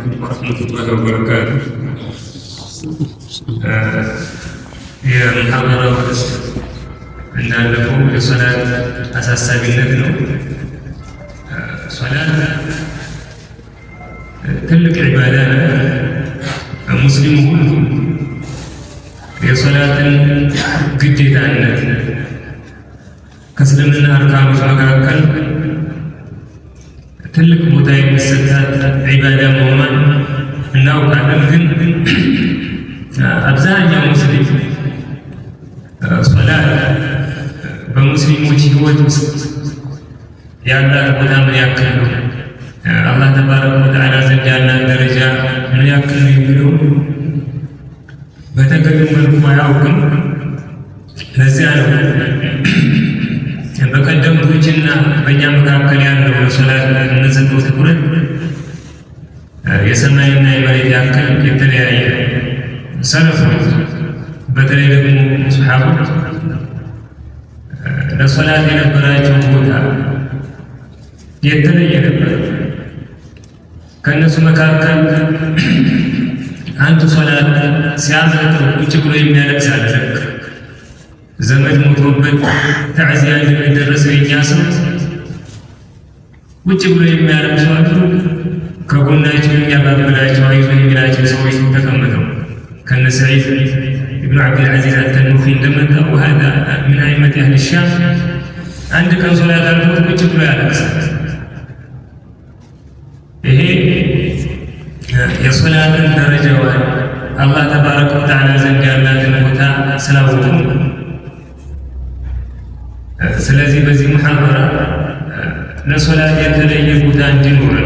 ورحمة الله وبركاته. የሙሐደራው ርዕስ እንዳለፈው የሶላት አሳሳቢነት ነው። ሶላት ትልቅ ዒባዳ ነው። ሙስሊሙ ሁሉ የሶላትን ግዴታነት ከእስልምና አርካኖች መካከል ትልቅ ቦታ የሚሰጣት ዒባዳ መሆኗን እናውቃለን። ግን አብዛኛው ሙስሊም ሶላት በሙስሊሞች ህይወት ውስጥ ያላት ቦታ ምን ያክል ነው፣ አላህ ተባረከ ወተዓላ ዘንድ ያላት ደረጃ ምን ያክል ነው የሚለው በተገቢው መልኩ አያውቅም። ለዚያ ነው በቀደምቶችና በእኛ መካከል ያለው ሶላት የምንሰጠው ትኩረት የሰማይና የመሬት ያክል የተለያየ። ሰለፎች በተለይ ደግሞ ሰሓቦች ለሶላት የነበራቸው ቦታ የተለየ ነበር። ከእነሱ መካከል አንዱ ሶላት ሲያመልጠው ቁጭ ብሎ የሚያለቅስ አለ። ዘመድ ሞቶበት ተዕዚያ እንደሚደረሰው የእኛ ሰው ቁጭ ብሎ የሚያለቅሱ አሉ። ከጎናቸው የሚያባብላቸው አይዞ የሚላቸው ሰዎች ተቀምጠው ከነ ሰዒድ ኢብኑ ዓብድልዓዚዝ አተኑኺ እንደመጣው ወሀዛ ምን አኢመት አህሊ ሻም አንድ ቀን ሶላት አልፎት ቁጭ ብሎ ያለቅሳል። ይሄ የሶላትን ደረጃዋን አላህ ተባረከ ወተዓላ ዘንድ ያላትን ቦታ ስላወቁ። ስለዚህ በዚህ ሙሐደራ ለሶላት የተለየ ቦታ እንዲኖር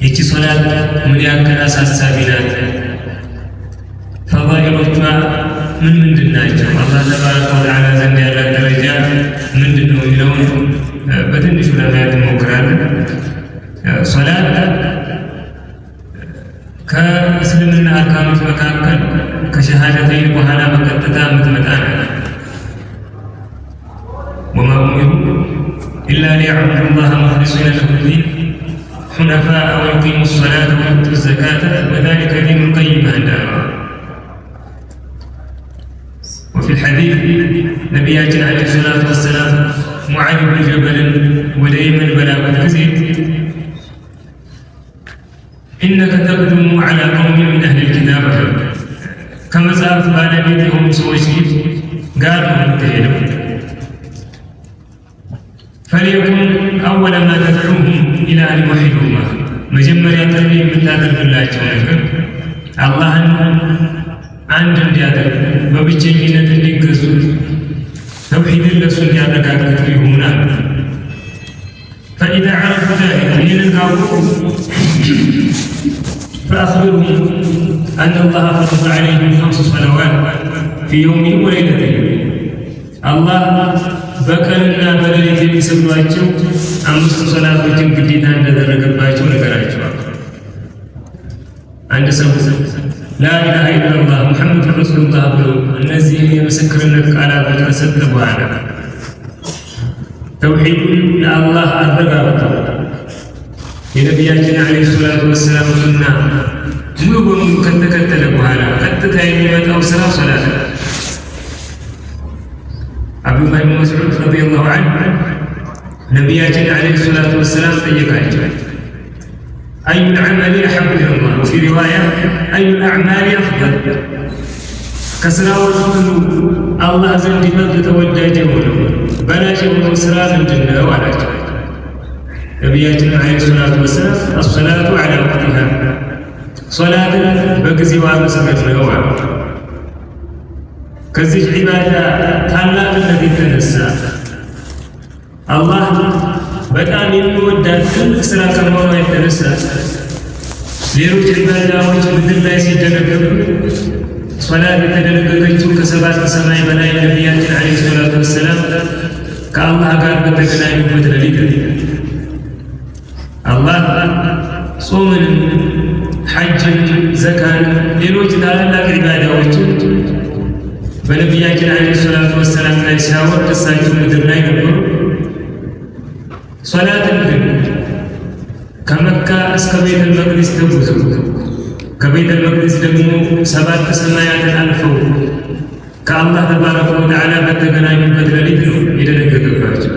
ይቺ ሶላት ምን ያክል አሳሳቢ ናት፣ ፈዳኢሎቿ ምን ምንድን ናቸው፣ አላህ ተባረከ ወተዓላ ዘንድ ያላት ደረጃ ምንድን ነው የሚለውን በትንሹ ለማየት እንሞክራለን። ሶላት ከእስልምና አርካኖች መካከል ከሸሃደተይን በኋላ በቀጥታ የምትመጣ ናት። ወማ ኡሚሩ ኢላ ሊየዕቡዱ ላህ ሙኽሊሲነ ለሁ ዲን ሑነፋአ ወዩቂሙ ሰላተ ወዩቱ ዘካተ ወዛሊከ ዲኑል ቀይም እንዳለ وفي الحديث ነቢያችን ዓለይሂ ሰላቱ ወሰላም ሙዓዝ ብን ጀበልን ወደ የመን በላኩት ጊዜ ኢነከ ተቅዱሙ ዐላ ቀውሚን ሚን አህሊል ኪታብ ከመጽሐፍ ባለቤት የሆኑ ሰዎች ጋር ነው የምትሄደው። ፈሊየኩን አወለ ማ ተድዑሁም ኢላ አን ዩወሒዱላህ መጀመሪያ ጥሪ የምታደርግላቸው ነገር አላህን አንድ እንዲያደርጉ በብቸኝነት እንዲገዙት ተውሒድን ለእሱ እንዲያረጋግጡ ይሆናል። ፈኢዛ ዐረፉ ዛሊከ ይህንን ካወቁ ፈአኽቢርሁም አነ አላህ ፈረደ ዐለይሂም ኸምሰ ሰለዋት ፊ የውሚሂም ወለይለቲሂም አላህ በቀንና በሌሊት የሚሰግዷቸው 5 ሶላቶችን ግዴታ እንደደረገባቸው ነገራቸዋል። አንድ ሰው ላኢላሃ ኢለላህ ሙሐመዱን ረሱሉላህ ብሎ እነዚህን የምስክርነት ቃላቶች ከሰጠ በኋላ ተውሒዱን ለአላህ አረጋግጠው የነቢያችን ዓለይሂ ሰላቱ ወሰላም ሱና ሙሉ በሙሉ ከተከተለ በኋላ ቀጥታ የሚመጣው ስራ ሶላት ነው። አብዱላህ ብን መስዑድ ረዲየላሁ ዐንሁ ነቢያችን ዓለይሂ ሰላቱ ወሰላም ጠየቃቸው፣ አዩል ዐመሊ አሐቡ ኢለላህ ወፊ ሪዋያ አዩል አዕማሊ አፍደል፣ ከስራዎች ሁሉ አላህ ዘንድ ይበልጥ ተወዳጅ የሆነው በላጭ የሆነው ስራ ምንድን ነው አላቸው። ነቢያችን ዓለይሂ ሰላቱ ወሰላም አሰላቱ ዐላ ወቅቲሃ ሶላትን በጊዜዋ መስገድ ነው አሉ። ከዚህ ዒባዳ ታላቅነት የተነሳ አላህ በጣም የሚወዳት ትልቅ ስራ ከመሆኗ የተነሳ ሌሎች ዒባዳዎች ምድር ላይ ሲደነገጉ ሶላት የተደነገገችው ከ7 ሰማይ በላይ ነቢያችን ዓለይሂ ሰላቱ ወሰላም ከአላህ ጋር በተገናኙበት ሌሊት አላህ ጾምንም፣ ሐጅን፣ ዘካን፣ ሌሎች ታላላቅ ዒባዳዎችን በነቢያችን ዓለይሂ ሰላቱ ወሰላም ላይ ሲያወርድ እሳቸው ምድር ላይ ነበሩ። ሶላትን ግን ከመካ እስከ ቤተል መቅዲስ ተጉዘው ከቤተል መቅዲስ ደግሞ 7 ሰማያትን አልፈው ከአላህ ተባረከ ወተዓላ በተገናኙበት ሌሊት ነው የደነገገባቸው።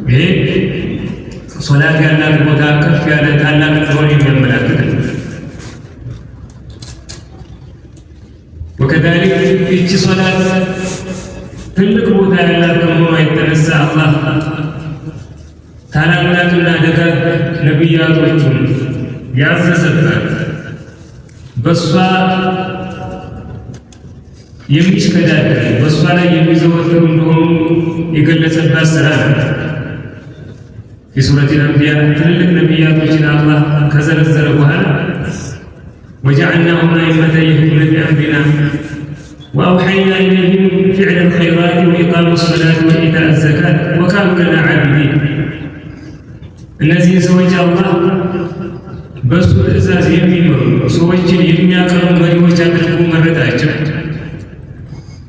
ይሄ ሶላት ያላት ቦታ ከፍ ያለ ታላቅ እንደሆነ የሚያመላክት ነው። ወከዛሊክ ይህች ሶላት ትልቅ ቦታ ያላት ከመሆኗ የተነሳ አላህ ታላላቅና ደጋግ ነቢያቶቹን ያዘዘባት በእሷ የሚሽከዳደር በእሷ ላይ የሚዘወተሩ እንደሆኑ የገለጸባት ስራ ነው። የሱረት አልአንቢያ ትልልቅ ነቢያቶችን አላህ ከዘረዘረ በኋላ ወጀዐልናሁም አኢመተን የህዱነ ቢአምሪና ወአውሐይና ኢለይሂም ፊዕለል ኸይራት ወኢቃመ ሰላቲ ወኢታእ ዘካት ወካኑ ለና ዓቢዲን። እነዚህ ሰዎች አላህ በእሱ ትእዛዝ የሚመሩ ሰዎችን የሚያቀኑ መሪዎች አድርጎ መረጣቸው።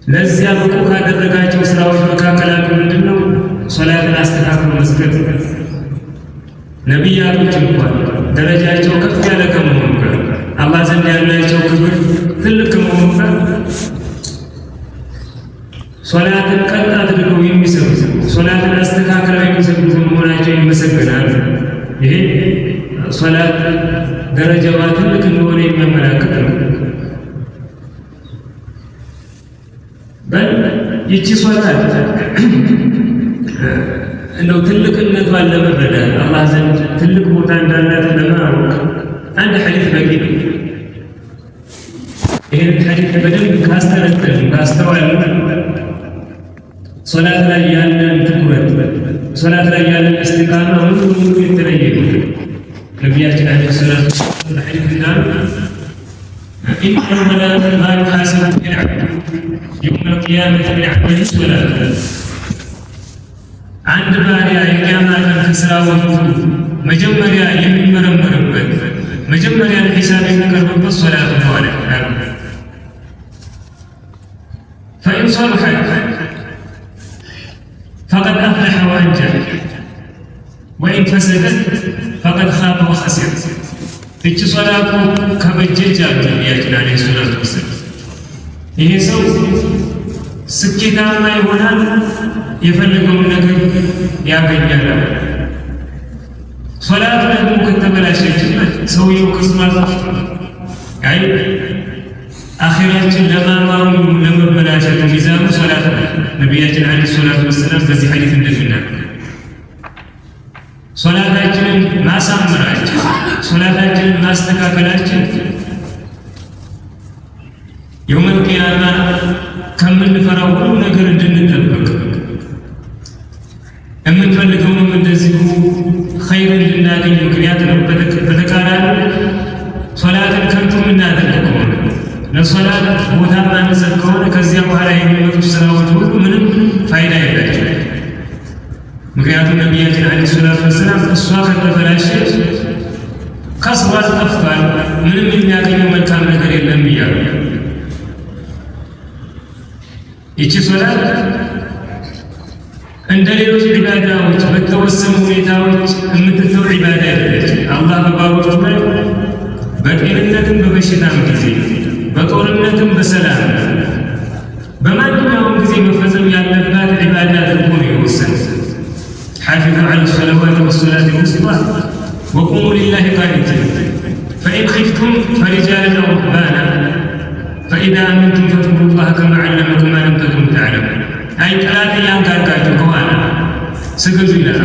ለዚያ ብቁ ካደረጋቸው ስራዎች መካከል አንዱ ምንድን ነው? ሶላትን አስተካክሎ መስገድ። ነቢያቶች እንኳን ደረጃቸው ከፍ ያለ ከመሆኑ ጋር አላህ ዘንድ ያላቸው ክብር ትልቅ ከመሆኑ ጋር ሶላትን ቀጥ አድርገው የሚሰሩ ሶላትን አስተካክለው የሚሰግዱ መሆናቸው ይመሰገናል። ይሄ ሶላት ደረጃዋ ትልቅ እንደሆነ የሚያመላክት ነው። ይቺ ሶላት እንደው ትልቅነቷን ለመረዳት አላህ ዘንድ ትልቅ ቦታ እንዳላት ለማወቅ አንድ ሐዲስ በቂ ነው። ይህን ሐዲስ በደንብ ካስተነተንን ካስተዋልን ሶላት ላይ ያለን ትኩረት ሶላት ላይ ያለን እስቲቃማ ሙሉ የተለየ ነው። ነቢያችን ዓለይሂ ሰላቱ ወሰላም በሐዲስ እንዳሉ ኢነ አወለ ማ ዩሐሰቡ ቢሂል ዐብዱ የውመል ቂያመቲ ሚን ዐመሊሂ ሶላቱ። አንድ ባሪያ የቂያማ ቀን ከስራዎቹ መጀመሪያ የሚመረመርበት መጀመሪያ ለሒሳብ የሚቀርብበት ሶላት ነው አለ። ፈኢን ሰሉሐት ፈቀድ አፍለሐ ወአንጀህ ወኢን ፈሰደት ፈቀድ ኻበ ወኸሲር። እቺ ሶላቱ ከበጀች አሉ ነቢያችን ዓለይሂ ሰላቱ ወሰላም። ይሄ ሰው ስኬታማ ይሆናል፣ የፈለገውን ነገር ያገኛል። ሶላቱ ደግሞ ከተበላሸችበት ሰውየው ቅስማት አይ አኺራችን ለማማሩ ለመበላሸት ሚዛኑ ሶላት ነው። ነቢያችን ዓለይሂ ሰላቱ ወሰላም በዚህ ሐዲስ እንደሚናገሩ ሶላታችንን ማሳመራችን ሶላታችንን ማስተካከላችን የውመል ቂያማ ከምንፈራው ሁሉ ነገር እንድንጠብቅ የምንፈልገውንም እንደዚሁ ኸይር እንድናገኝ ምክንያት ነው። በተቃራኒ ሶላትን ከንቱ የምናደርግ ከሆነ ለሶላት ቦታ ማንሰጥ ከሆነ ከዚያ በኋላ የሚመጡት ስራዎች ሁሉ ምንም ፋይዳ የላቸው። ምክንያቱም ነቢያችን ዓለይሂ ሰላቱ ወሰላም እሷ ከተበላሸች ከስሯል፣ ጠፍቷል፣ ምንም የሚያገኘው መልካም ነገር የለም እያሉ ይቺ ሶላት እንደ ሌሎች ዒባዳዎች በተወሰኑ ሁኔታዎች የምትተው ዒባዳ አይደለች። አላህ በባሮቹ ላይ በጤንነትም በበሽታም ጊዜ በጦርነትም በሰላም በማንኛውም ጊዜ መፈጸም ያለባት ዒባዳ አድርጎ ነው የወሰኑት። ሓፊዙ ዐለ ሰለዋት ወሰላቲ ልውስጣ ወቁሙ ሊላሂ ቃኒቲን ፈኢን ኺፍቱም ፈሪጃለን አው ሩክባና ፈኢዛ አመንቱም ፈዝኩሩ ላህ ከማ ዐለመኩም ማ ለም ተኩኑ ተዕለሙን። አይ ጠላት እያንጋጋችሁ ከኋላ ስገዱ ይላል።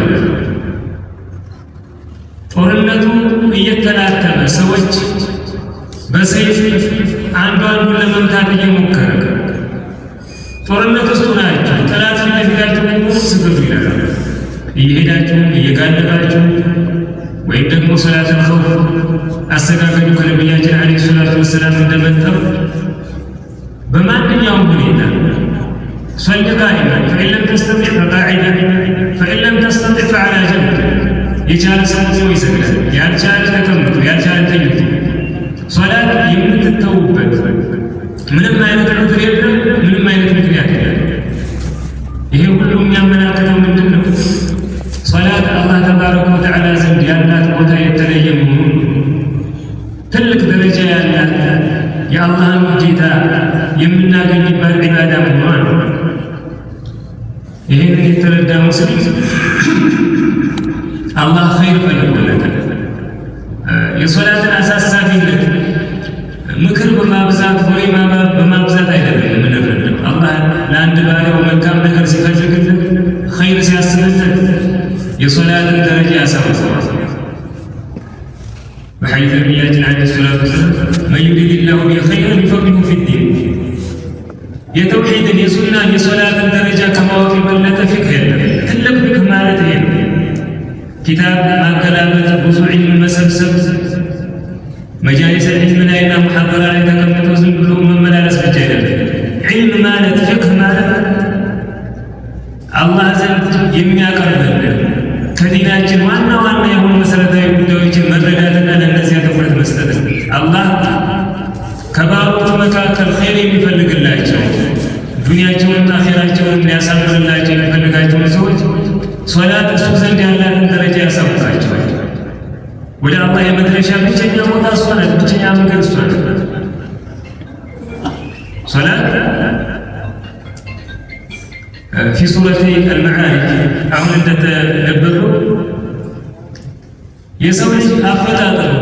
ጦርነቱ እየተላተመ ሰዎች በሰይፍ አንዱ አንዱን ለመምታት እየሞከረ ጦርነት ውስጥ ናቸው። ጠላት ፊት ለፊታችሁ ስገዱ ይላል። እየሄዳችሁ እየጋለባችሁ ወይም ደግሞ ሰላተል ኸውፍ አስተካከሉ ከነቢያችን ዓለይሂ ሰላቱ ወሰላም እንደመጣው በማንኛውም ሁኔታ صل قائما فإن لم تستطع فقاعدا فإن لم تستطع فعلى جنب የቻለ ሰው ይሰግዳል፣ ያልቻለ ተቀምጦ፣ ያልቻለ ተኝቶ። ሶላት የምትተውበት ምንም አይነት ዑዝር የለም፣ ምንም አይነት ምክንያት የለም። ይሄ ሁሉ የሚያመላክተው ምንድን ነው? ሶላት አላህ ተባረከ ወተዓላ ዘንድ ያላት ቦታ የተለየ ይህንን የተረዳ ሙስሊም አላህ ኸይር ፈልጎለታል። የሶላትን አሳሳቢነት ምክር በማብዛት ወሬ በማብዛት አይደለም የምንረዳው። አላህ ለአንድ ባሪያው መልካም ነገር ሲፈልግለት ኸይር ሲያስብለት የሶላትን ደረጃ ያሳውቀዋል። በሐዲስ ነቢያችን ዓለይሂ ሰላቱ ወሰላም መን ዩሪዲላሁ ቢሂ ኸይረን ዩፈቂሁሁ ፊዲን የተውሒድን የሱናን የሶላትን ደረጃ ከማወቅ የበለጠ ፊቅህ የለም። ትልቅ ፊቅህ ማለት ይሄ ነው። ኪታብ ማገላበጥ፣ ብዙ ዒልም መሰብሰብ፣ መጃሊስ ዒልም ላይና ሙሐደራ ላይ ተቀምጦ ዝም ብሎ መመላለስ ብቻ አይደለም። ዒልም ማለት ፊቅህ ማለት አላህ ዘንድ የሚያቀርብልን ከዲናችን ዋና ዋና የሆኑ መሰረታዊ ጉዳዮችን መረዳትና ለእነዚያ ትኩረት መስጠት። አላህ ከባሮቹ መካከል ኸይር የሚፈልግላቸው ዱንያቸውንና አኼራቸውን ሊያሳምርላቸው የሚፈልጋቸውን ሰዎች ሶላት እሱ ዘንድ ያላትን ደረጃ ያሳውቃቸዋል። ወደ አላህ የመድረሻ ብቸኛ ቦታ እሷ ናት። ብቸኛ መንገድ እሷ ናት። ሶላት ፊ ሱረቲ አልመዓሪጅ አሁን እንደተነበበው የሰው ልጅ አፈጣጠሩ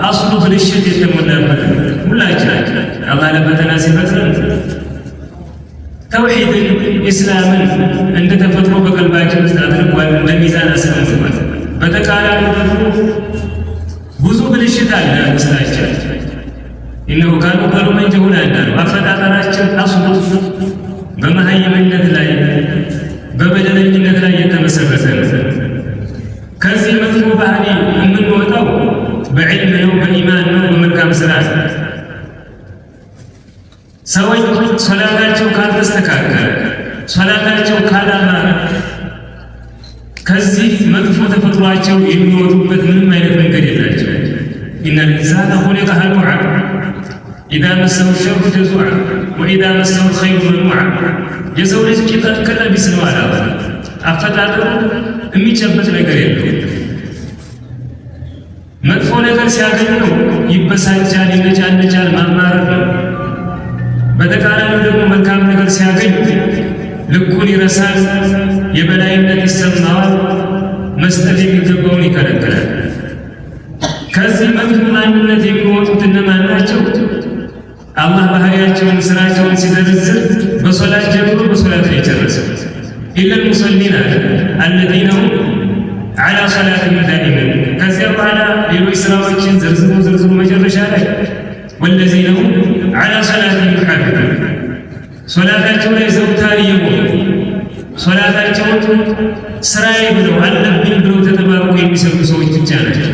አስሉ ብልሽት የተሞላበት ሁላችን አላህ ለፈተና ሲፈጥረን ተውሒድን ኢስላምን እንደ ተፈጥሮ በቀልባችን ውስጥ አድርጓል፣ እንደ ሚዛን አስቀምጧል። በተቃራኒ ደግሞ ብዙ ብልሽት አለ ውስጣችን። ኢነሁ ካኑ ቀሉመን ጀሁላ እንዳለው አፈጣጠራችን አስሉ በመሀይምነት ላይ በበደለኝነት ላይ የተመሰረተ ነው። ከዚህ መጥፎ ባህሪ የምንወጣው በዕልም ነው፣ በኢማን ነው፣ በመልካም ስራ። ሰዎች ሶላታቸው ካልተስተካከለ፣ ሶላታቸው ካላማረ ከዚህ መጥፎ ተፈጥሯቸው የሚወጡበት ምንም አይነት መንገድ የላቸው። ኢነል ኢንሳነ ኹሊቀ ሀሉዓ ኢዛ መሰሁ ሸሩ ጀዙዓ ወኢዛ መሰሁ ኸይሩ መኑዓ። የሰው ልጅ ቂጠት ቢስ ነው አላ አፈጣጠሩ የሚጨበጥ ነገር የለውም። መጥፎ ነገር ሲያገኘው ይበሳጫል፣ ይነጫነጫል፣ ማማረር ነው። በተቃራኒው ደግሞ መልካም ነገር ሲያገኝ ልኩን ይረሳል፣ የበላይነት ይሰማዋል፣ መስጠት የሚገባውን ይከለክላል። ከዚህ መጥፎ ማንነት የሚወጡት እነማን ናቸው? አላህ ባህሪያቸውን ስራቸውን ሲዘረዝር በሶላት ጀምሮ በሶላት ላይ ጨረሰ። ኢለል ሙሰሊን አለ አለዚነ ሁም ዐላ ሰላቲሂም ዳኢሙን። ከዚያ በኋላ ሌሎች ስራዎችን ዘርዝሮ መጨረሻ ላይ ወለዚነ ሁም ዐላ ሰላቲሂም ዩሓፊዙን፣ ሶላታቸው ላይ ዘውታሪ የሆኑ ሶላታቸውን ስራዬ ብለው አለብኝ ብለው ተጠባብቀው የሚሰሩ ሰዎች ብቻ ናቸው።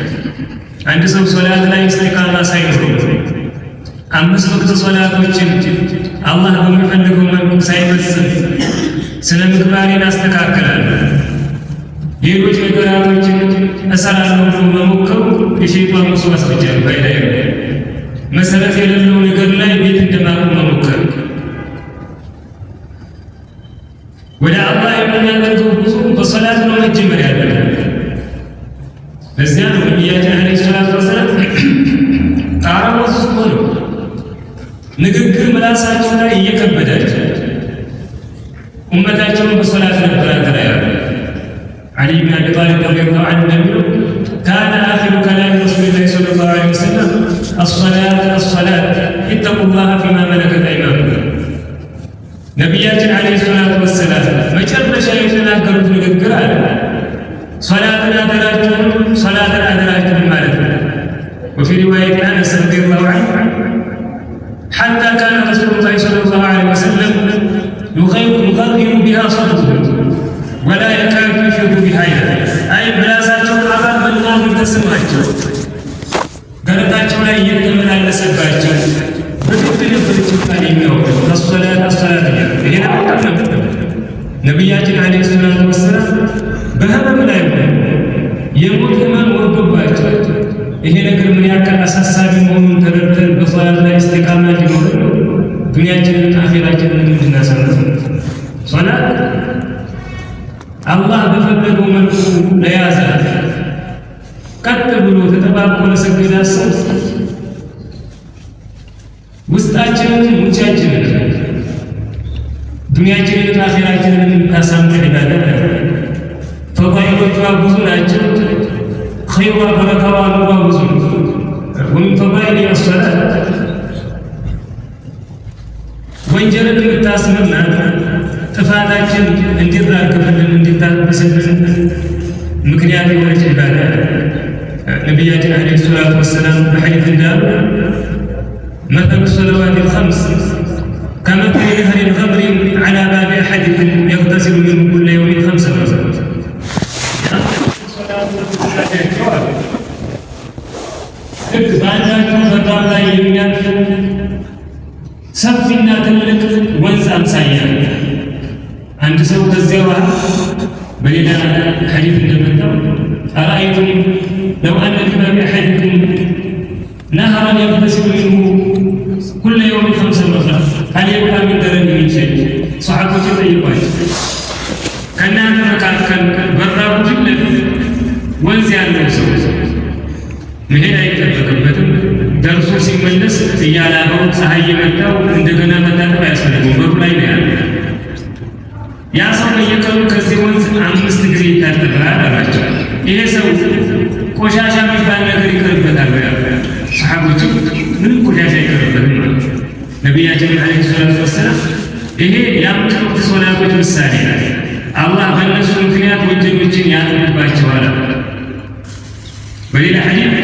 አንድ ሰው ሶላት ላይ ኢስቲቃማ ሳይኖረው 5 ወቅት ሶላቶችን አላህ በሚፈልገው መልኩ ሳይፈጽም ስነ ምግባሬን አስተካክላለሁ፣ ሌሎች ነገራቶችን እሰራለሁ ብሎ መሞከሩ የሸይጣን ወስዋስ ብቻ ነው፣ ፋይዳ የለውም። መሰረት የሌለው ነገር ላይ ቤት እንደማቆም መሞከር ወደ አላህ የምናደርገው ብዙ በሶላት ነው መጀመር ያለብን። ለዚያ ነው ነቢያችን ዓለይሂ ሰላቱ ወሰላም ከአረቦች ውስጥ ሆነው ንግግር ምላሳቸው ላይ እየከበዳቸው ኡመታቸውን በሶላት ነበር ያደረያሉ። ዓሊ ብን አቢ ጣሊብ ረዲየላሁ ዐንሁ እንደሚለው ካነ አኺሩ ከላሚ ረሱሊላሂ ሰለላሁ ዐለይሂ ወሰለም አስሰላት አስሰላት ኢተቁላህ ፊማ መለከት አይማኑኩም። ነቢያችን ዓለይሂ ሰላቱ ወሰላም መጨረሻ የተናገሩት ንግግር አለ ሶላትን አደራችሁን ማለት ነው። ወፊ ሪዋየት አነስ ረዲየላሁ ዐንሁ ሐታ ካነ ረሱሉላሂ ሰለላሁ ዐለይሂ ወሰለም ዩገርሩ ቢሃ ሰድሩሁ ወላ የካዱ ይፊዱ ቢሃ ይላል። አይ ምላሳቸው አባል መናገር ተሰማቸው፣ ደረታቸው ላይ እየተመላለሰባቸው በግድ ነበር ጭቃን የሚያወጡት አስሰላት አስሰላት እያሉ ይሄን አውቃለሁ። ነቢያችን ዓለይሂ ሰላቱ ወሰላም በህመም ላይ የሞት ህመም ወርዶባቸው ይሄ ነገር ምን ያክል አሳሳቢ መሆኑን ተረድተን በሶላት ላይ ኢስቲቃማ እንዲኖር ዱንያችንን አኺራችንን እንድናሳልፍ ሶላት አላህ በፈለገው መልኩ ለያዘ ቀጥ ብሎ ተጠባብቆ ለሰገደ ሰው ውስጣችንን ሙቻችንን ዱንያችንን አኺራችንን እንድናሳምር ብዙ ናቸው። ኸይሯ በረካዋ ኑሯ ብዙ ነው። ወሚን ፈዳኢል አስሰላት ወንጀልን የምታስምርናት ጥፋታችን እንዲራገፍልን እንዲታበስልን ምክንያት የሆነች ኢባዳ ነቢያችን ዓለይሂ ሰላቱ ወሰላም በሐዲስ እንዳሉ መተሉ ሰለዋት الخمس كمثل نهر غمر على باب أحدكم يغتسل منه كل يوم 5 مرات ልክ በአንዳችሁ በጣም ላይ የሚያልፍ ሰፊና ትልቅ ወንዝ አምሳያ አንድ ሰው ከዚያ ውሃ በሌላ ሐዲስ እንደመጣው አራአይቱም ለው አነ ፊ አሐዲኩም ነህረን የግተሲሉ ሚንሁ ኩለ የውሚን 5 መራት ሀል የብቃ ሚን ደረኒ ሚን ሸይ ሰሓቦች ጠይቋቸው ከእናንተ መካከል በራቡ ፊት ለፊት ወንዝ ያለው ሰው መሄድ አይጠበቅበትም። ደርሶ ሲመለስ እያላበው ፀሐይ የመታው እንደገና መታጠብ አያስፈልገውም። በሩ ላይ ነው ያለው። ያ ሰው በየቀኑ ከዚህ ወንዝ 5 ጊዜ ይታጠባል አላቸው። ይሄ ሰው ቆሻሻ የሚባል ነገር ይቀርበታል ወይ? ሰሓቦች ምንም ቆሻሻ ይቀርበትም ማለት ነው። ነቢያችን ዓለይሂ ሰላቱ ወሰላም ይሄ የአምስት ወቅት ሶላቶች ምሳሌ ነው። አላህ በእነሱ ምክንያት ወንጀሎችን ያጥብባቸዋል። በሌላ ሐዲስ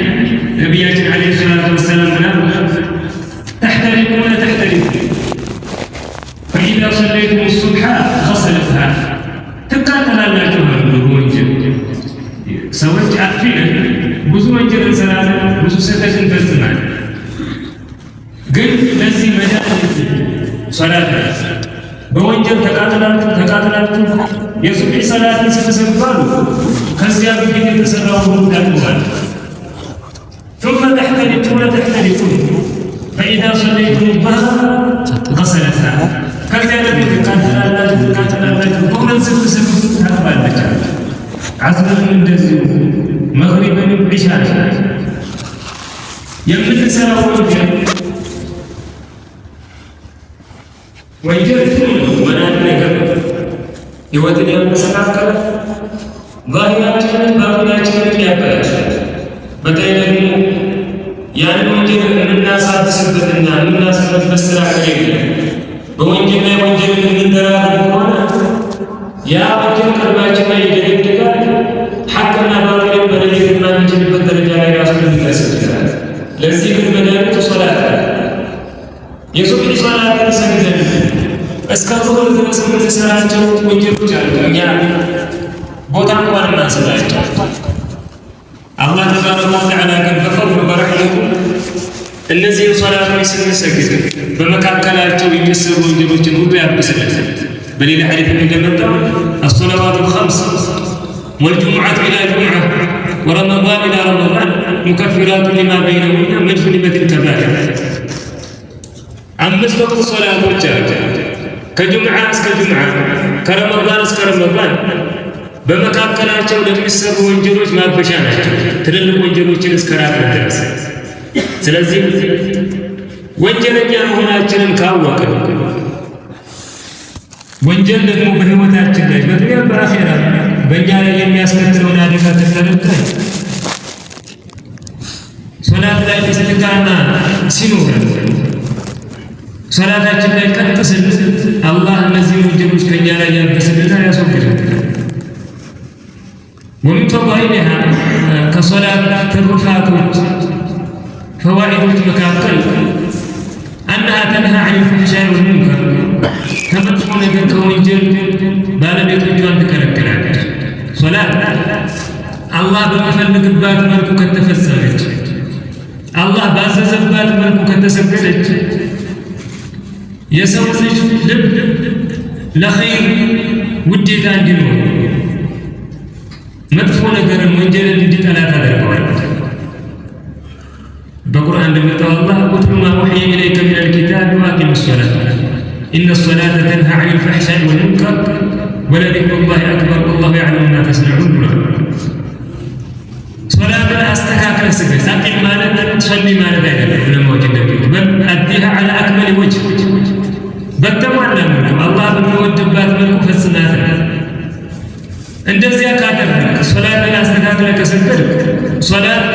ነቢያችን ዓለይሂ ሰላቱ ወሰላም ምናሉ ተሕተሪቁነ ተሕተሪቁ ፈኢዛ ሰለይቱም ሱብሓ ገሰለትሃ ትቃጠላላችሁ አሉ። በወንጀል ሰዎች አጥፊ ነን፣ ብዙ ወንጀል እንሰራለን፣ ብዙ ስህተት እንፈጽማለን። ግን ለዚህ መድኃኒት ሶላት በወንጀል ተቃጥላችሁ የሱብሒ ሰላትን ስትሰግዱ ከዚያ በፊት የተሰራው ሁሉ ታጥቧል። ثم تحترقون فإذا صليتم الظهر غسلتها ከዚያ በፊት ተቃጥላችሁ በሁለት ስትሰግዱ ታጥባለች። ዓስርን እንደዚሁ መግሪብንም ዒሻ የምንሰራው ወንጀል ወናድ ነገር ሕይወትን ያመሰቃቀለ ዛሂራችንን ባጢናችንን ያበላሻል። በተለይ ደግሞ ያን ወንጀል የምናሳብስበትና የምናስበት ስራ ከሌለ በወንጀል ላይ ወንጀል የምንደራረግ ከሆነ ያ ወንጀል ቀልባችን ላይ ይደገድጋል። ሐቅና ባጢልን መለየት የማንችልበት ደረጃ ላይ ራሱ ሊደርስ ይችላል። ለዚህ ግን መድኃኒቱ ሶላት የሱብሒ ሶላትን ሰግደን እስከ ዙሁር ድረስ የምንሰራቸው ወንጀሎች አሉ። እኛ ቦታ እንኳን እናንስላቸው። አላህ ተባረከ ወተዓላ ግን በፈድሉ በረሕመቱ እነዚህን ሶላቶች ስንሰግድ በመካከላቸው የሚሰሩ ወንጀሎችን ሁሉ ያብስልን። በሌላ ሐዲስ እንደመጣው አሶላዋቱ الخمس والجمعة إلى جمعة ورمضان إلى رمضان مكفرات لما بينهن ما اجتنبت الكبائر 5 ወቅት ሶላቶች አሉ። ከጁምዓ እስከ ጁምዓ ከረመዳን እስከ ረመዳን በመካከላቸው ለሚሰሩ ወንጀሎች ማበሻ ናቸው፣ ትልልቅ ወንጀሎችን እስከ ራቅ ድረስ። ስለዚህ ወንጀለኛ መሆናችንን ካወቅን ወንጀል ደግሞ በሕይወታችን ላይ በዱንያ በአኼራ በእኛ ላይ የሚያስከትለውን አደጋ ተረድተን ሶላት ላይ ተስልቃና ሲኖረን ሶላታችን ላይ ቀጥ ስንል አላህ እነዚህ ወንጀሎች ከእኛ ላይ ያበስልና ያስወግዳል። ወሚን ፈዳኢልሃ ከሶላት ትሩፋቶች ፈዋኢዶች መካከል አነሃ ተንሃ ዐኒል ፈሕሻኢ ወልሙንከር ከመጥፎ ነገር ከወንጀል ባለቤቶቿን ትከለክላለች። ሶላት አላህ በሚፈልግባት መልኩ ከተፈጸመች፣ አላህ ባዘዘባት መልኩ ከተሰገደች የሰው ልጅ ልብ ለኸይር ውዴታ እንዲኖር መጥፎ ነገርን ወንጀልን እንዲጠላ ታደርገዋለች። በቁርአን እንደመጣው አላህ ቁል ማ ኡሕየ ኢለይከ ሚነል ኪታቢ ወአቂም ሰላተ ኢነ ሰላተ ተንሃ ዐኒል ፈሕሻኢ ወልሙንከር ወለዚክሩላሂ አክበር ወላሁ የዕለሙ ማ ተስነዑን ብሏል። ሶላትን አስተካክለህ ስገድ። አቂም ማለት ሶሊ ማለት አይደለም። ዑለማዎች እንደሚሉት በል አዲሃ ዐላ አክመሊ ወጅህ በተሟላ መልኩ አላህ በሚወድባት መልኩ ፈጽማት። እንደዚያ ካደረግክ ሶላትን አስተካክለህ ከሰገድክ ሶላት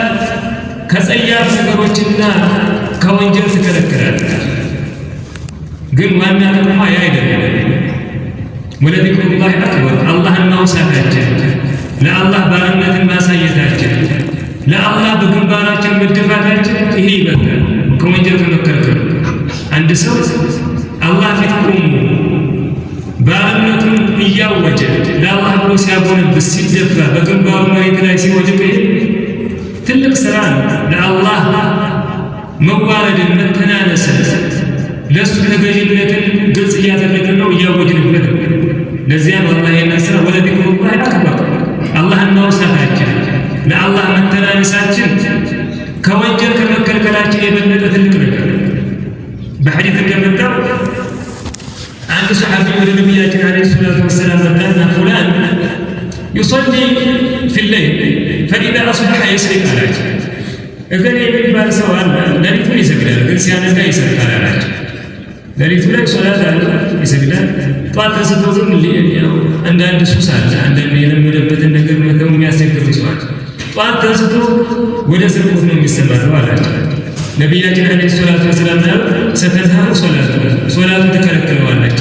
ከጸያፍ ነገሮችና ከወንጀል ትከለክላለህ። ግን ዋና ጥቅሟ ያ አይደለም። ወለዚክሩላሂ አክበር አላህን ማውሳታችን፣ ለአላህ ባርነትን ማሳየታችን፣ ለአላህ በግንባራችን መደፋታችን ይሄ ይበልጣል ከወንጀል ከመከልከል። አንድ ሰው አላህ ፊት ቆሞ ባርነቱን እያወጀ ለአላህ ብሎ ሲያጎነብስ ሲደፋ በግንባሩ መሬት ላይ ሲወድቅ ትልቅ ስራ ነው። ለአላህ መዋረድን መተናነስን ለእሱ ተገዥነትን ግልጽ እያደረግን ነው፣ እያወጅንበት ነው። ለዚያ ነው አላህ ይህንን ስራ ወለዚክሩላሂ አክበር አላህን ማውሳታችን ለአላህ መተናነሳችን ከወንጀል ከመከልከላችን የበለጠ ትልቅ ነገር። በሐዲስ እንደመጣው አንድ ሰሓቢ ወደ ነቢያችን ዓለይሂ ሰላቱ ወሰላም መጣና ፉላን ዩሰሊ ፊለይል ፈኢዛ አስበሐ የስሪቅ አላቸው። እገሌ የሚባል ሰው አለ ሌሊቱን ይሰግዳል፣ ግን ሲያነጋ ይሰርቃል አላቸው። ሌሊቱ ላይ ሶላት አለ ይሰግዳል፣ ጠዋት ተነስቶ ግን አንዳንድ ሱስ አለ፣ አንዳንድ የለመደበትን ነገር መተው የሚያስቸግር ሰው አለ። ጠዋት ተነስቶ ወደ ስርቆት ነው የሚሰማራው አላቸው። ነቢያችን ዓለይሂ ሰላቱ ወሰላም ሰተትሃሩ ሶላቱ ተከለክለዋለች።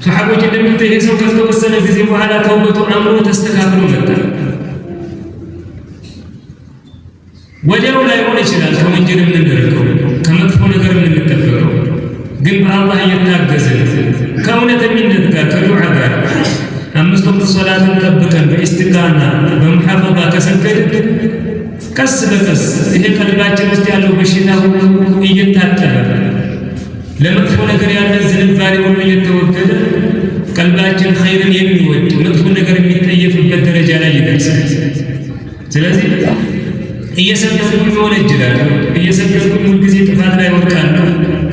ሰሓቦች እንደሚሉት ይሄ ሰው ከተወሰነ ጊዜ በኋላ ተውበቱ አምሮ ተስተካክሎ መጣ። ወዲያው ላይሆን ይችላል ከወንጀል የምንደርገው ከመጥፎ ነገር የምንጠበቀው፣ ግን በአላህ እየታገዝን ከእውነተኝነት ጋር ከዱዓ ጋር 5 ወቅት ሶላትን ጠብቀን በኢስቲቃማ በሙሐፈዛ ከሰገድን ቀስ በቀስ ይሄ ቀልባችን ውስጥ ያለው በሽታ ሁሉ እየታጠበ ለመጥፎ ነገር ያለ ዝንባሌ ሁሉ እየተወገደ ቀልባችን ኸይርን የሚወድ መጥፎ ነገር የሚጠየፍበት ደረጃ ላይ ይደርሳል። ስለዚህ እየሰገድኩ ይወነጅላል፣ እየሰገድኩ ሁልጊዜ ጥፋት ላይ ወድቃለሁ፣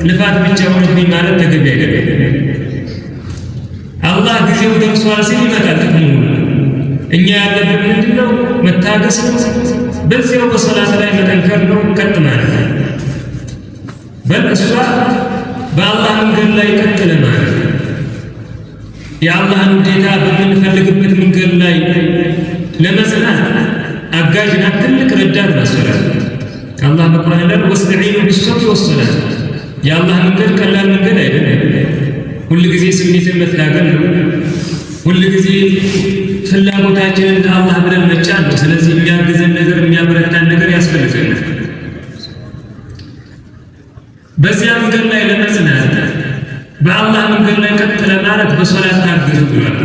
ልፋት ብቻ ሆነብኝ ማለት ተገቢ አይደለም። አላህ ጊዜው ደርሷል ሲል ይመጣል ጥቅሙ። እኛ ያለብን ምንድነው? መታገስ ነው። በዚያው በሶላት ላይ መጠንከር ነው። ቀጥ ማለት በእሷ በአላህ መንገድ ላይ ቀጥለ ማለት የአላህን ውዴታ በምንፈልግበት መንገድ ላይ ለመጽናት አጋዥና ትልቅ ረዳት ነው ሶላት። አላህ በቁርአን ላይ ወስተዒኑ ቢሶብሪ ወሶላት፣ የአላህ መንገድ ቀላል መንገድ አይደለም። ሁል ጊዜ ስሜትን መታገል ነው። ሁል ጊዜ ፍላጎታችንን ለአላህ ብለን መጫን ነው። ስለዚህ የሚያግዘን ነገር የሚያበረታን ነገር ያስፈልገናል። በዚያ መንገድ ላይ ለመጽናት በአላህ መንገድ ላይ ቀጥ ለማለት በሶላት ታገዙ ብሏል።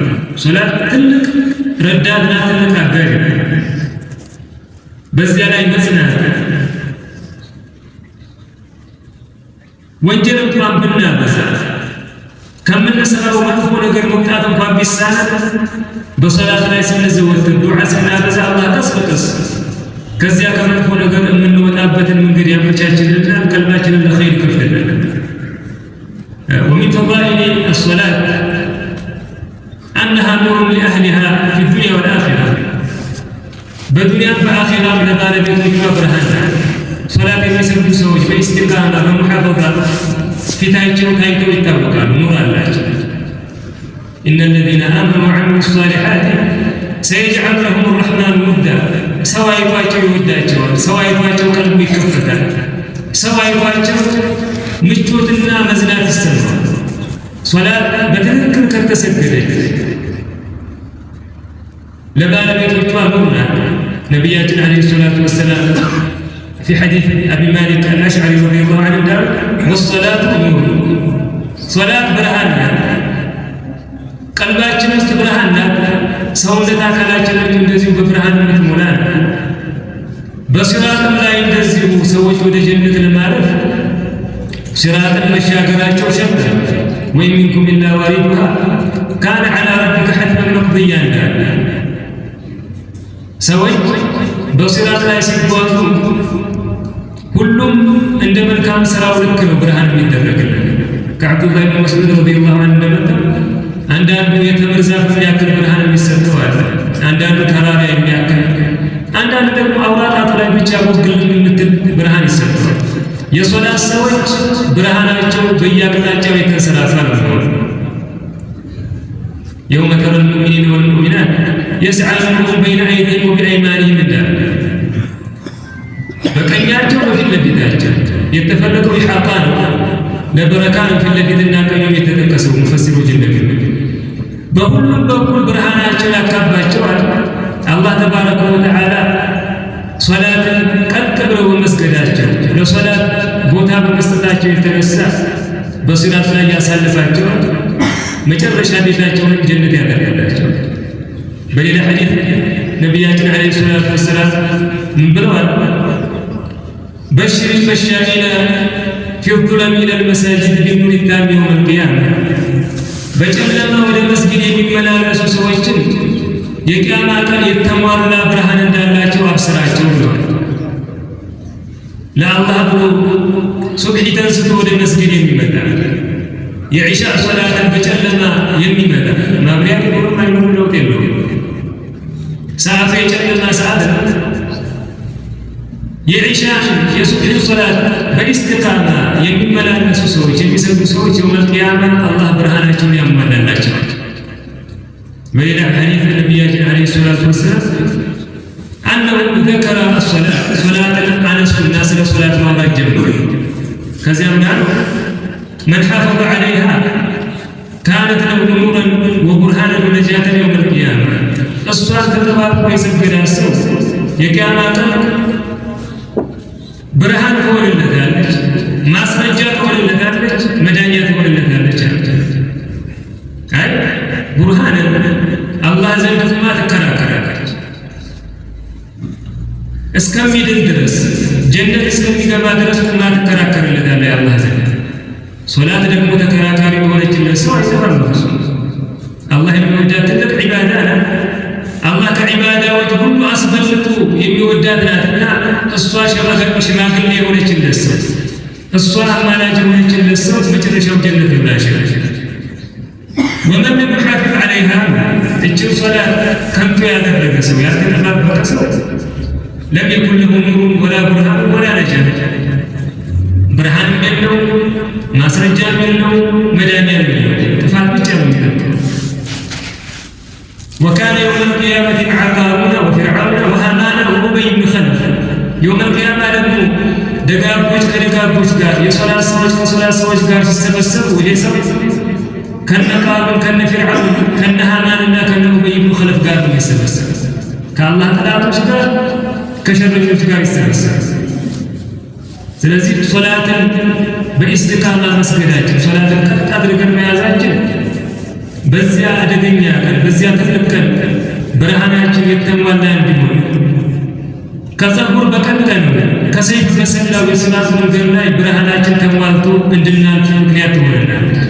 ሶላት ትልቅ ረዳትና ትልቅ አጋዥ ነው። በዚያ ላይ መጽናት ወንጀል እንኳን ብናበዛ ከምንሰራው መጥፎ ነገር መውጣት እንኳን ቢሳነን በሶላት ላይ ስንዘወትር ዱዓ ስናበዛ አላህ ቀስ በቀስ ከዚያ ከመጥፎ ነገር የምንወጣበትን መንገድ ያመቻችልናል፣ ቀልባችንን ለኸይር ይከፍትልናል። ومن فضائل الصلاة أنها نور لأهلها في الدنيا والآخرة በዱንያ በአኺራ ለባለቤቶቿ ብርሃን ናት። ሶላት የሚሰግዱ ሰዎች በኢስቲቃማ በሙሐፈዛ ፊታቸው ታይተው ይታወቃሉ፣ ኑር አላቸው። ኢነ ለዚነ አመኑ ወዐሚሉ ሷሊሓት ሰየጅዐሉ ለሁም ረሕማኑ ውዳ። ሰው አይቷቸው ይወዳቸዋል፣ ሰው አይቷቸው ቀልቡ ይከፈታል፣ ሰው አይቷቸው ምቾትና መዝናት ይሰማል። ሶላት በትክክል ከተሰገደች ለባለቤቶቿ ኑር ናት። ነቢያችን ዓለይሂ ሰላቱ ወሰላም في حديث أبي مالك الأشعري رضي الله عنه قال والصلاة نور صلاة برهاننا قلباتنا استبرهاننا سولتا كلاچنا እንደዚሁ በብርሃን ምትሞላን በሲራጥም ላይ እንደዚሁ ሰዎች ወደ ጀነት ለማረፍ ሲራጥን መሻገራቸው ሸርጥ ወይም منكم إلا واردها كان على ربك حتما مقضيا ሰዎች በሲራጥ ላይ ሲጓዙ ሁሉም እንደ መልካም ስራው ልክ ነው ብርሃን የሚደረግልን። ከአብዱላህ ብን መስዑድ ረዲየላሁ ዐንሁ እንደመጣ አንዳንዱ የተምር ዛፍ የሚያክል ብርሃን የሚሰጠው አለ፣ አንዳንዱ ተራራ የሚያክል፣ አንዳንዱ ደግሞ አውራጣቱ ላይ ብቻ ወግል የምትል ብርሃን ይሰጠዋል። የሶላት ሰዎች ብርሃናቸው በየአቅጣጫው የተንሰራፋ ነው። የውመ ተረል ሙእሚኒነ ወልሙእሚናት يسعى نورهم بين أيديهم وبأيمانهم እንዳለ በቀኛቸው በፊት ለፊታቸው የተፈለገው ኢሓጣ ነው። ለበረካ ነው ፊት ለፊትና ቀኝ የተጠቀሰው ሙፈሲሮች እንደሚሉት በሁሉም በኩል ብርሃናቸው ያካባቸዋል። አላህ ተባረከ ወተዓላ ሶላትን ቀጥ ብለው በመስገዳቸው ለሶላት ቦታ በመስጠታቸው የተነሳ በሶላት ላይ ያሳልፋቸዋል። መጨረሻ ቤታቸውን ጀነት ያደርጋላቸዋል። በሌላ ሐዲስ ነቢያችን ዓለይሂ ሰላቱ ወሰላም ምን ብለዋል? በሽር البشارين في الظلم إلى المساجد بالنور التام يوم القيامة በጨለማ ወደ መስጊድ የሚመላለሱ ሰዎችን የቂያማ ቀን የተሟላ ብርሃን እንዳላቸው አብስራቸው ብለዋል። ለአላህ ብሎ ሱብሒ ተንስቶ ወደ መስጊድ የሚመጣ የዒሻ ሶላትን በጨለማ የሚመጣ ማብሪያ ቢኖርም አይኖርም ለውጥ የለውም። ሰዓቱ የጨለማ ሰዓት ነው። የዒሻ የሱብሒ ሶላት በኢስቲቃማ የሚመላለሱ ሰዎች የሚሰግዱ ሰዎች የውመል ቂያማ አላህ ብርሃናቸውን ያሟላላቸዋል። በሌላ ሐዲስ ነቢያችን ዓለይሂ ሰላቱ ወሰላም አነሁ ዘከረ አሶላት ሶላትን አነሱና ስለ ሶላት ማውራት ጀመሩ። ከዚያም ጋር መን ሐፈظ ዐለይሃ ካነት ለሁ ኑረን ወቡርሃነን ወነጃተን የውመል ቂያማ እሷን ተጠባብቆ የሰገዳት ሰው የቂያማ ቀን ብርሃን ትሆንለታለች፣ ማስረጃ ትሆንለታለች፣ መዳኛ ትሆንለታለች። አይ ቡርሃንን አላህ ዘንድ ቁማ ትከራከራለች እስከሚድን ድረስ ጀነት እስከሚገባ ድረስ ቁማ ትከራከርለታለች የአላህ ዘንድ። ሶላት ደግሞ ተከራካሪ የሆነችለት ሰው አይሰራም። አላህ የሚወዳት ትልቅ ዒባዳ ናት። አላህ ከዒባዳዎች ሁሉ አስበልጦ የሚወዳት ናትና እሷ ሽማግሌ የሆነችለት ሰው እሷ አማላጅ የሆነችለት ሰው መጨረሻው ጀነት ይብላሻል። ወመን ለም ዩሓፊዝ ዐለይሃ እችን ሶላት ከንቱ ያደረገ ሰው ያልተጠባበቀ ሰው ለም የኩን ለሁ ኑሩን ወላ ቡርሃን ወላ ነጃት ብርሃንም የለው ማስረጃም የለው መዳኛም የለው ጥፋት ብቻ ነው የሚጠቀው። وكان يوم القيامة مع قارون وفرعون وهامان وأبي بن خلف يوم القيامة ደግሞ ደጋጎች ከደጋጎች ጋር የሶላት ሰዎች ከሶላት ሰዎች ጋር ሲሰበሰቡ ይሄ ሰው ከነ ቃሩን ከነ ፊርዓውን ከነ ሃማንና ከነ ኡበይ ብን ኸለፍ ጋር ነው የሚሰበሰበው። ከአላህ ጠላቶች ጋር ከሸረኞች ጋር ይሰበሰባል። ስለዚህ ሶላትን በኢስቲቃማ መስገዳችን ሶላትን ቀጥ አድርገን መያዛችን በዚያ አደገኛ ቀን በዚያ ትልቅ ቀን ብርሃናችን የተሟላ እንዲሆን ከፀጉር በቀጠን ከሰይፍ በሰላው የሰላት መንገድ ላይ ብርሃናችን ተሟልቶ እንድናልፍ ምክንያት ትሆነናለች።